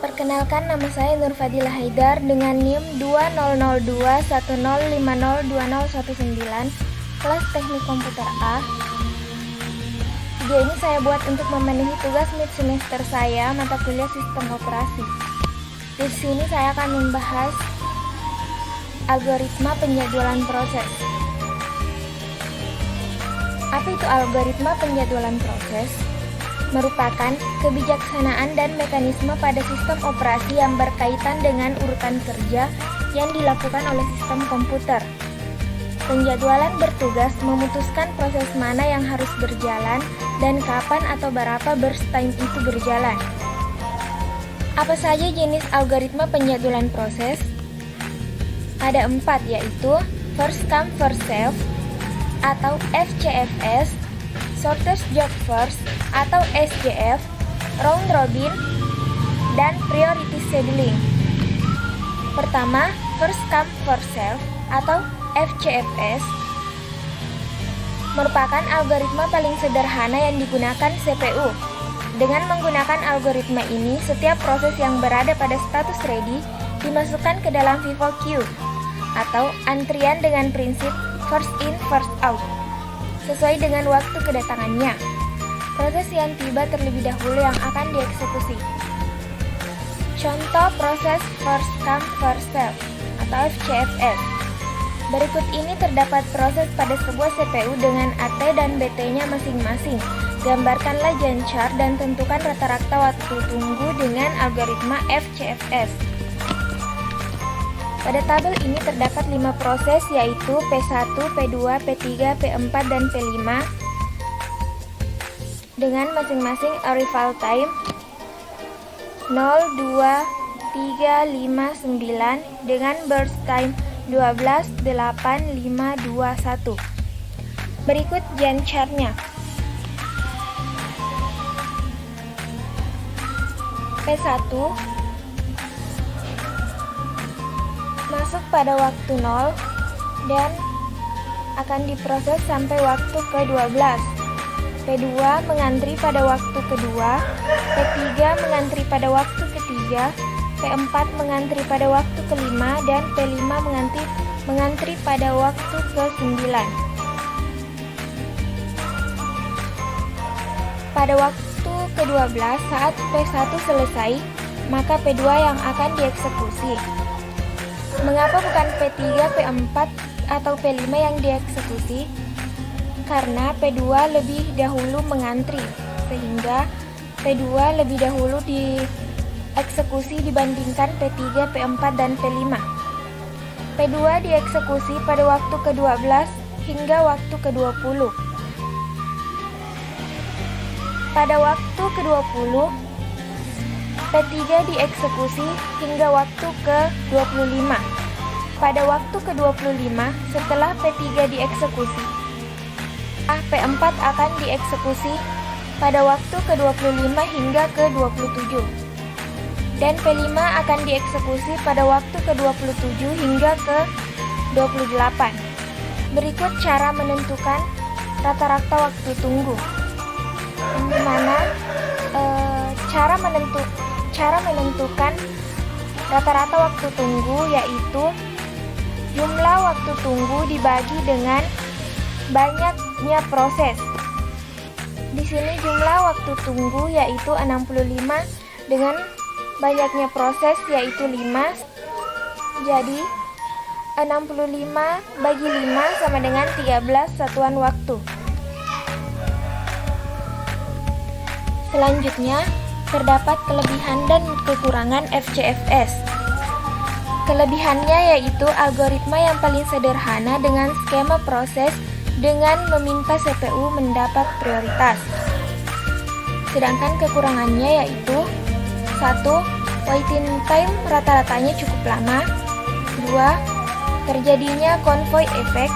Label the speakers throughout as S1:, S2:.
S1: Perkenalkan, nama saya Nur Fadila Haidar dengan NIM 200210502019, kelas Teknik Komputer A. Video ini saya buat untuk memenuhi tugas mid semester saya, mata kuliah Sistem Operasi. Di sini saya akan membahas algoritma penjadwalan proses. Apa itu algoritma penjadwalan proses? Merupakan kebijaksanaan dan mekanisme pada sistem operasi yang berkaitan dengan urutan kerja yang dilakukan oleh sistem komputer. Penjadwalan bertugas memutuskan proses mana yang harus berjalan dan kapan atau berapa burst time itu berjalan. Apa saja jenis algoritma penjadwalan proses? Ada 4, yaitu first come first serve atau FCFS, shortest job first atau SJF, round robin, dan priority scheduling. Pertama, first come first serve atau FCFS merupakan algoritma paling sederhana yang digunakan CPU. Dengan menggunakan algoritma ini, setiap proses yang berada pada status ready dimasukkan ke dalam vivo queue atau antrian dengan prinsip first in first out sesuai dengan waktu kedatangannya. Proses yang tiba terlebih dahulu yang akan dieksekusi. Contoh proses first come first serve atau FCFS. Berikut ini terdapat proses pada sebuah CPU dengan AT dan BT-nya masing-masing. Gambarkanlah Gantt chart dan tentukan rata-rata waktu tunggu dengan algoritma FCFS. Pada tabel ini terdapat 5 proses, yaitu P1, P2, P3, P4, dan P5 dengan masing-masing arrival time 0, 2, 3, 5, 9 dengan burst time 12, 8, 5, 2, 1. Berikut Gantt chart-nya. P1 masuk pada waktu 0 dan akan diproses sampai waktu ke-12. P2 mengantri pada waktu kedua, P3 mengantri pada waktu ketiga, P4 mengantri pada waktu kelima, dan P5 mengantri pada waktu ke-9. Pada waktu ke-12 saat P1 selesai, maka P2 yang akan dieksekusi. Mengapa bukan P3, P4, atau P5 yang dieksekusi? Karena P2 lebih dahulu mengantri, sehingga P2 lebih dahulu dieksekusi dibandingkan P3, P4, dan P5. P2 dieksekusi pada waktu ke-12 hingga waktu ke-20. Pada waktu ke-20, P3 dieksekusi hingga waktu ke-25. Pada waktu ke-25, setelah P3 dieksekusi, P4 akan dieksekusi pada waktu ke-25 hingga ke-27. Dan P5 akan dieksekusi pada waktu ke-27 hingga ke-28. Berikut cara menentukan rata-rata waktu tunggu. Di mana cara menentukan rata-rata waktu tunggu yaitu jumlah waktu tunggu dibagi dengan banyaknya proses. Di sini jumlah waktu tunggu yaitu 65 dengan banyaknya proses yaitu 5. Jadi 65 bagi 5 sama dengan 13 satuan waktu. Selanjutnya, terdapat kelebihan dan kekurangan FCFS. Kelebihannya yaitu algoritma yang paling sederhana dengan skema proses dengan meminta CPU mendapat prioritas. Sedangkan kekurangannya yaitu 1. Waiting time rata-ratanya cukup lama. 2. Terjadinya convoy effect,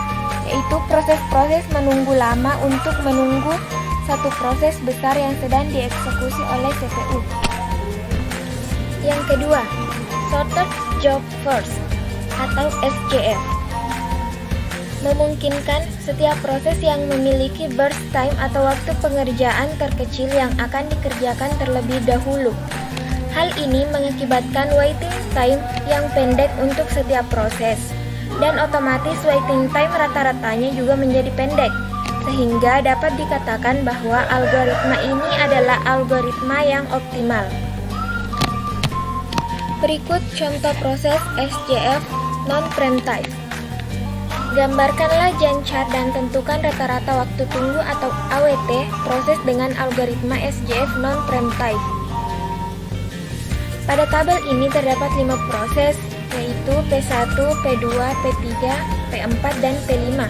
S1: yaitu proses-proses menunggu lama untuk menunggu satu proses besar yang sedang dieksekusi oleh CPU. Yang kedua, shortest job first atau SJF. Memungkinkan setiap proses yang memiliki burst time atau waktu pengerjaan terkecil yang akan dikerjakan terlebih dahulu. Hal Hal ini mengakibatkan waiting time yang pendek untuk setiap proses, dan otomatis waiting time rata-ratanya juga menjadi pendek, sehingga dapat dikatakan bahwa algoritma ini adalah algoritma yang optimal. Berikut contoh proses SJF non-preemptive. Gambarkanlah Gantt chart dan tentukan rata-rata waktu tunggu atau AWT proses dengan algoritma SJF non-preemptive. Pada tabel ini terdapat 5 proses, yaitu P1, P2, P3, P4, dan P5,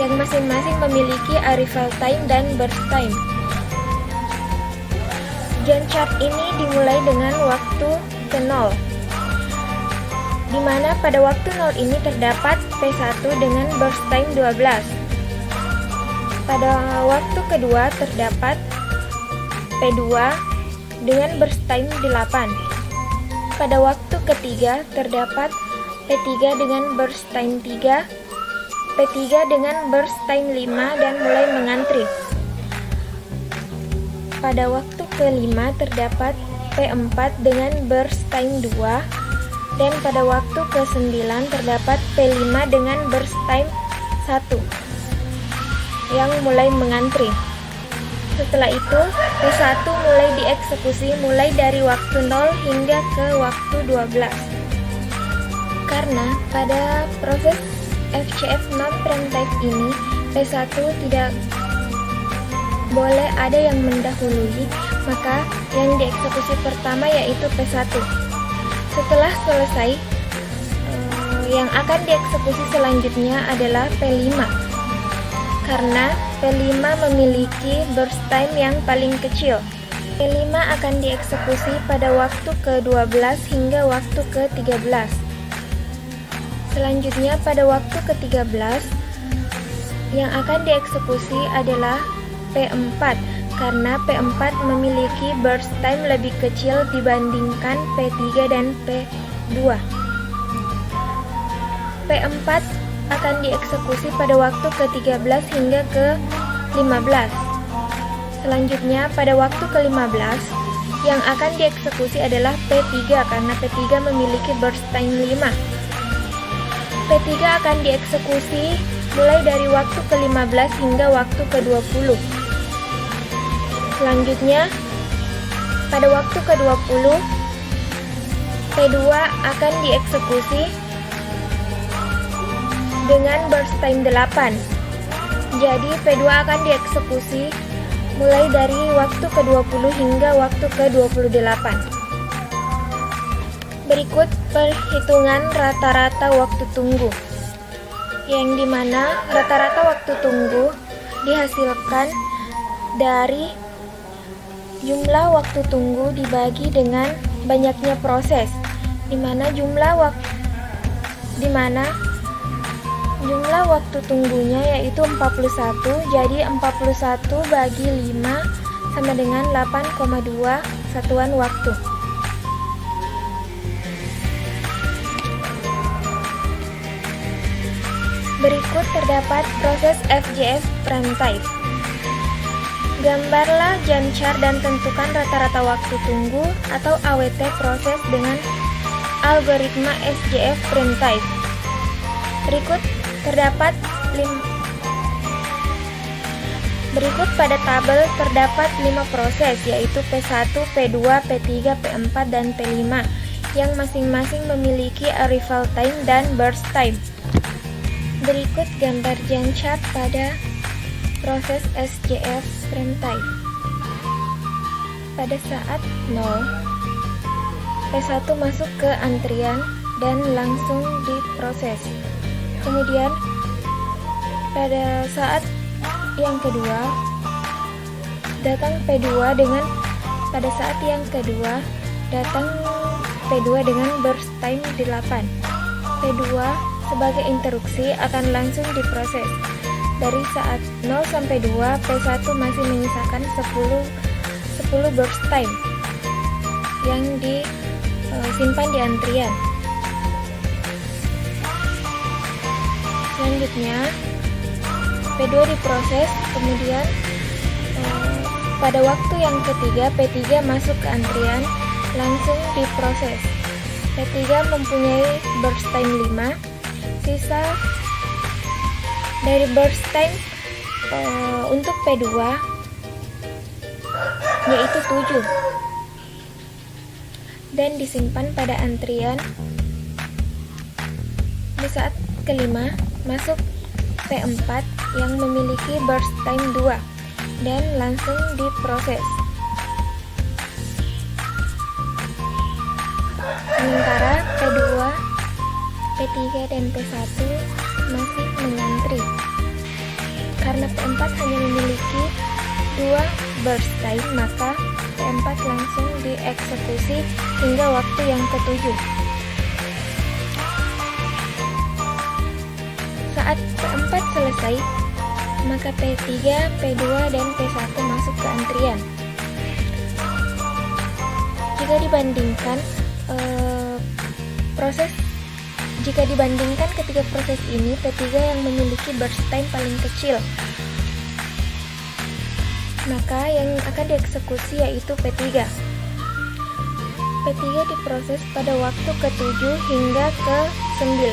S1: yang masing-masing memiliki arrival time dan burst time. Gantt chart ini dimulai dengan waktu ke 0, di mana pada waktu 0 ini terdapat P1 dengan burst time 12. Pada waktu kedua terdapat P2 dengan burst time 8. Pada waktu ketiga terdapat P3 dengan burst time 3, P3 dengan burst time 5 dan mulai mengantri. Pada waktu kelima terdapat P4 dengan burst time 2, dan pada waktu ke-9 terdapat P5 dengan burst time 1 yang mulai mengantri. Setelah itu, P1 mulai dieksekusi mulai dari waktu 0 hingga ke waktu 12. Karena pada proses FCF non-preemptive ini, P1 tidak boleh ada yang mendahului, maka yang dieksekusi pertama yaitu P1. Setelah selesai, yang akan dieksekusi selanjutnya adalah P5, karena P5 memiliki burst time yang paling kecil. P5 akan dieksekusi pada waktu ke-12 hingga waktu ke-13. Selanjutnya pada waktu ke-13, yang akan dieksekusi adalah P4, karena P4 memiliki burst time lebih kecil dibandingkan P3 dan P2. P4 akan dieksekusi pada waktu ke-13 hingga ke-15. Selanjutnya pada waktu ke-15, yang akan dieksekusi adalah P3 karena P3 memiliki burst time 5. P3 akan dieksekusi mulai dari waktu ke-15 hingga waktu ke-20. Selanjutnya, pada waktu ke-20, P2 akan dieksekusi dengan burst time 8. Jadi, P2 akan dieksekusi mulai dari waktu ke-20 hingga waktu ke-28. Berikut perhitungan rata-rata waktu tunggu, yang dimana rata-rata waktu tunggu dihasilkan dari jumlah waktu tunggu dibagi dengan banyaknya proses, di mana jumlah waktu tunggunya yaitu 41, jadi 41 bagi 5 sama dengan 8,2 satuan waktu. Berikut terdapat proses FJF preemptive. Gambarlah Gantt chart dan tentukan rata-rata waktu tunggu atau AWT proses dengan algoritma SJF preemptive. Berikut pada tabel terdapat 5 proses, yaitu P1, P2, P3, P4, dan P5 yang masing-masing memiliki arrival time dan burst time. Berikut gambar Gantt chart pada proses SJF preemptive. Pada saat 0, P1 masuk ke antrian dan langsung diproses. Kemudian pada saat yang kedua datang P2 dengan burst time 8. P2 sebagai interupsi akan langsung diproses. Dari saat 0 sampai 2, P1 masih menyisakan 10 burst time yang disimpan di antrian. Selanjutnya, P2 diproses, kemudian pada waktu yang ketiga P3 masuk ke antrian langsung diproses. P3 mempunyai burst time 5, sisa dari burst time untuk P2 yaitu 7, dan disimpan pada antrian. Di saat kelima masuk P4 yang memiliki burst time 2 dan langsung diproses. Sementara P2, P3 dan P1 masih mengantri. Karena P4 hanya memiliki 2 burst time, maka P4 langsung dieksekusi hingga waktu yang ke-7. Saat P4 selesai, maka P3, P2, dan P1 masuk ke antrian. Jika dibandingkan ketiga proses ini, P3 yang memiliki burst time paling kecil, maka yang akan dieksekusi yaitu P3. P3 diproses pada waktu ke-7 hingga ke-9.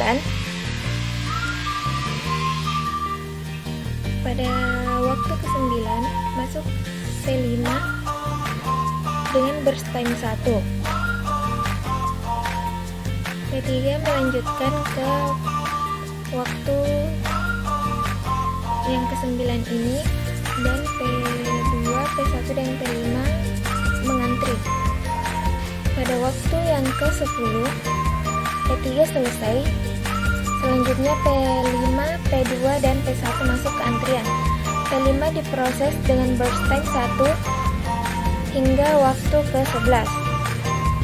S1: Pada waktu ke-9 masuk P5 dengan burst time 1. P3 melanjutkan ke waktu yang ke-9 ini, dan P2, P1, dan P5 mengantri. Pada waktu yang ke-10, P3 selesai. Selanjutnya P5, P2, dan P1 masuk ke antrian. P5 diproses dengan burst time 1 hingga waktu ke-11.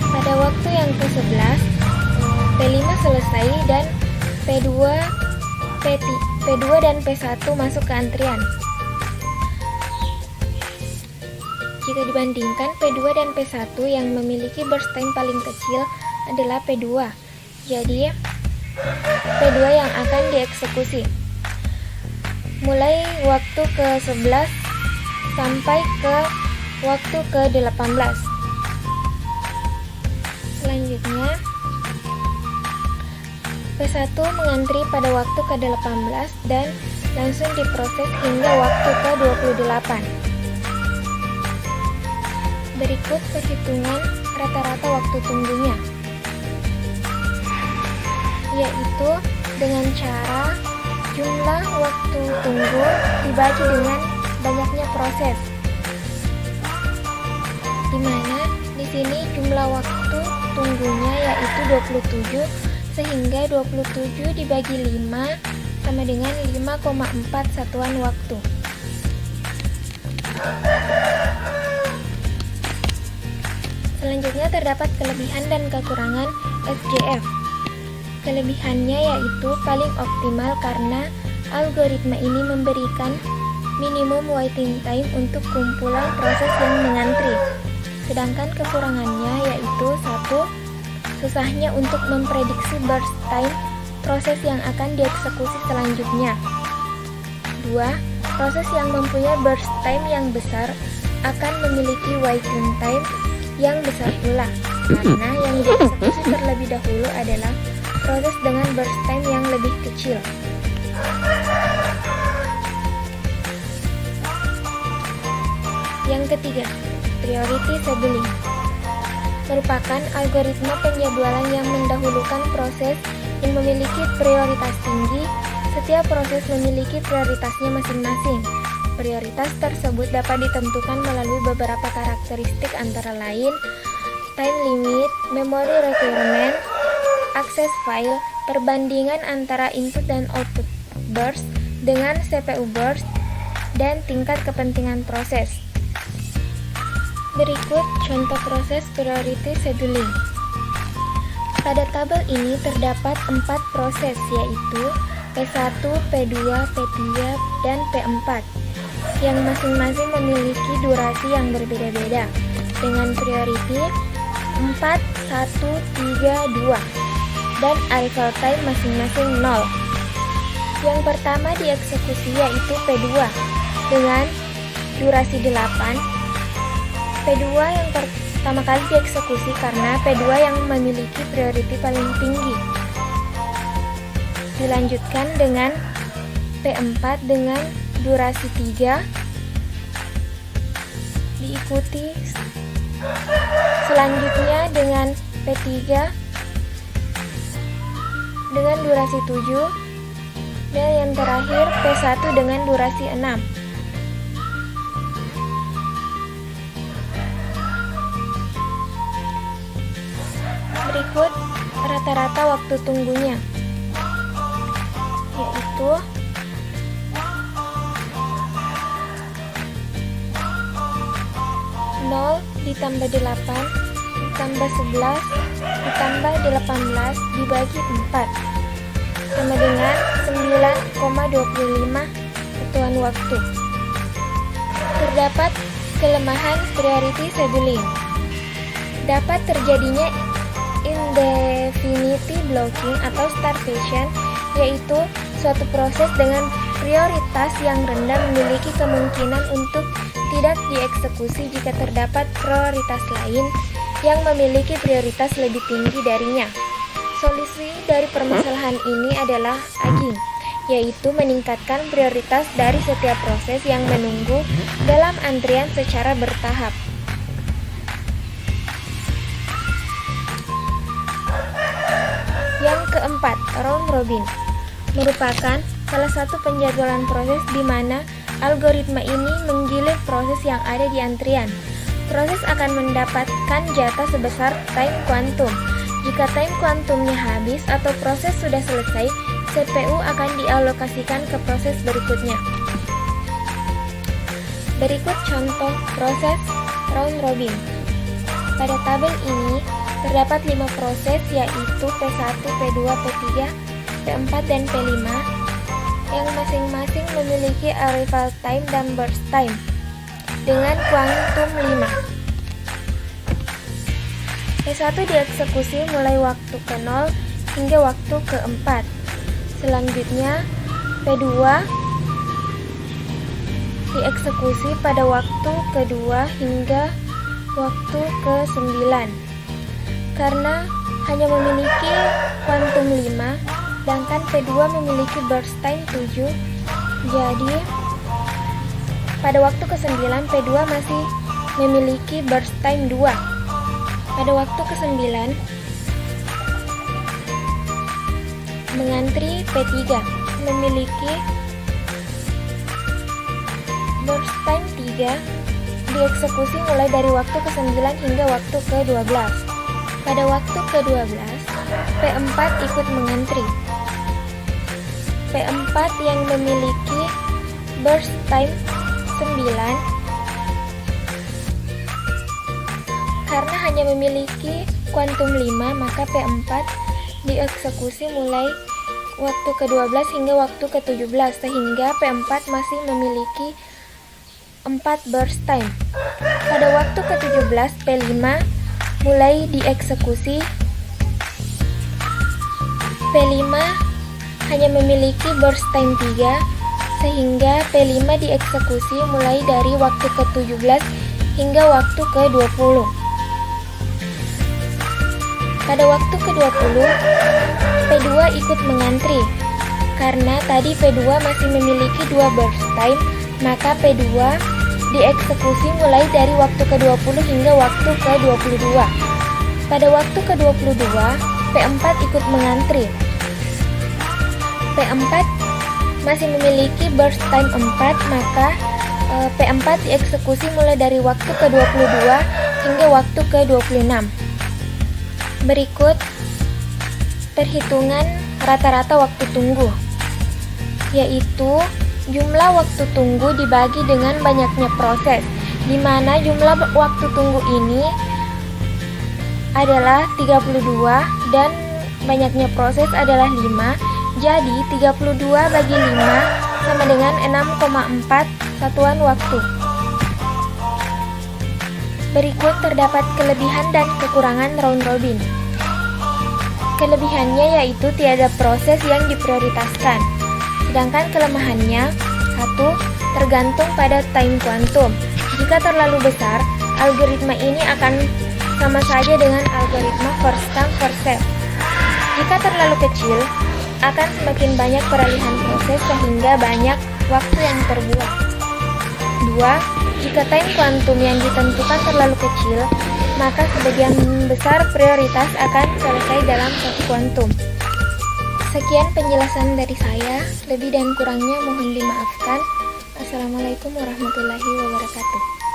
S1: Pada waktu yang ke-11, P5 selesai dan P2 dan P1 masuk ke antrian. Jika dibandingkan, P2 dan P1 yang memiliki burst time paling kecil adalah P2. Jadi P2 yang akan dieksekusi mulai waktu ke-11 sampai ke waktu ke-18. Selanjutnya P1 mengantri pada waktu ke-18 dan langsung diproses hingga waktu ke-28. Berikut perhitungan rata-rata waktu tunggunya, yaitu dengan cara jumlah waktu tunggu dibagi dengan banyaknya proses, di mana di sini jumlah waktu tunggunya yaitu 27, sehingga 27 dibagi 5 sama dengan 5,4 satuan waktu. Selanjutnya terdapat kelebihan dan kekurangan SJF. Kelebihannya yaitu paling optimal karena algoritma ini memberikan minimum waiting time untuk kumpulan proses yang mengantri. Sedangkan kekurangannya yaitu 1. Susahnya untuk memprediksi burst time proses yang akan dieksekusi selanjutnya. 2. Proses yang mempunyai burst time yang besar akan memiliki waiting time yang besar pula, karena yang dieksekusi terlebih dahulu adalah proses dengan burst time yang lebih kecil. Yang ketiga, priority scheduling merupakan algoritma penjadwalan yang mendahulukan proses yang memiliki prioritas tinggi. Setiap proses memiliki prioritasnya masing-masing. Prioritas tersebut dapat ditentukan melalui beberapa karakteristik antara lain time limit, memory requirement, akses file, perbandingan antara input dan output burst dengan CPU burst, dan tingkat kepentingan proses. Berikut contoh proses priority scheduling. Pada tabel ini terdapat 4 proses, yaitu P1, P2, P3, dan P4, yang masing-masing memiliki durasi yang berbeda-beda dengan priority 4, 1, 3, 2 dan arrival time masing-masing 0. Yang pertama dieksekusi yaitu P2 dengan durasi 8. pertama kali dieksekusi karena P2 yang memiliki priority paling tinggi. Dilanjutkan dengan P4 dengan durasi 3, diikuti selanjutnya dengan P3 dengan durasi 7, dan yang terakhir P1 dengan durasi 6. Berikut rata-rata waktu tunggunya, yaitu nol ditambah 8 ditambah 11 ditambah 18 dibagi 4 sama dengan 9,25 satuan waktu. Terdapat kelemahan priority scheduling. Dapat terjadinya indefinite blocking atau starvation, yaitu suatu proses dengan prioritas yang rendah memiliki kemungkinan untuk tidak dieksekusi jika terdapat prioritas lain yang memiliki prioritas lebih tinggi darinya. Solusi dari permasalahan ini adalah aging, yaitu meningkatkan prioritas dari setiap proses yang menunggu dalam antrian secara bertahap. Yang keempat, round robin merupakan salah satu penjadwalan proses di mana algoritma ini menggilir proses yang ada di antrian. Proses akan mendapatkan jatah sebesar time quantum. Jika time quantumnya habis atau proses sudah selesai, CPU akan dialokasikan ke proses berikutnya. Berikut contoh proses round robin. Pada tabel ini terdapat 5 proses, yaitu P1, P2, P3, P4, dan P5 yang masing-masing memiliki arrival time dan burst time dengan kuantum 5. P1 dieksekusi mulai waktu ke-0 hingga waktu ke-4. Selanjutnya P2 dieksekusi pada waktu ke-2 hingga waktu ke-9. Karena hanya memiliki kuantum 5, sedangkan P2 memiliki burst time 7, jadi pada waktu ke-9 P2 masih memiliki burst time 2. Pada waktu ke-9 mengantri P3 memiliki burst time 3, dieksekusi mulai dari waktu ke-9 hingga waktu ke-12. Pada waktu ke-12 P4 ikut mengantri. P4 yang memiliki burst time 9, karena hanya memiliki kuantum 5, maka P4 dieksekusi mulai waktu ke-12 hingga waktu ke-17, sehingga P4 masih memiliki 4 burst time. Pada waktu ke-17 P5 mulai dieksekusi. P5 hanya memiliki burst time 3, sehingga P5 dieksekusi mulai dari waktu ke-17 hingga waktu ke-20. Pada waktu ke-20, P2 ikut mengantri. Karena tadi P2 masih memiliki 2 burst time, maka P2 dieksekusi mulai dari waktu ke-20 hingga waktu ke-22. Pada waktu ke-22, P4 ikut mengantri. P4 masih memiliki burst time 4, maka P4 dieksekusi mulai dari waktu ke-22 hingga waktu ke-26. Berikut perhitungan rata-rata waktu tunggu, yaitu jumlah waktu tunggu dibagi dengan banyaknya proses, di mana jumlah waktu tunggu ini adalah 32 dan banyaknya proses adalah 5. Jadi 32 bagi 5 sama dengan 6,4 satuan waktu. Berikut terdapat kelebihan dan kekurangan round robin. Kelebihannya yaitu tiada proses yang diprioritaskan. Sedangkan kelemahannya, 1. Tergantung pada time quantum. Jika terlalu besar, algoritma ini akan sama saja dengan algoritma first come first serve. Jika terlalu kecil, akan semakin banyak peralihan proses sehingga banyak waktu yang terbuang. 2. Jika time kuantum yang ditentukan terlalu kecil, maka sebagian besar prioritas akan selesai dalam satu kuantum. Sekian penjelasan dari saya, lebih dan kurangnya mohon dimaafkan. Assalamualaikum warahmatullahi wabarakatuh.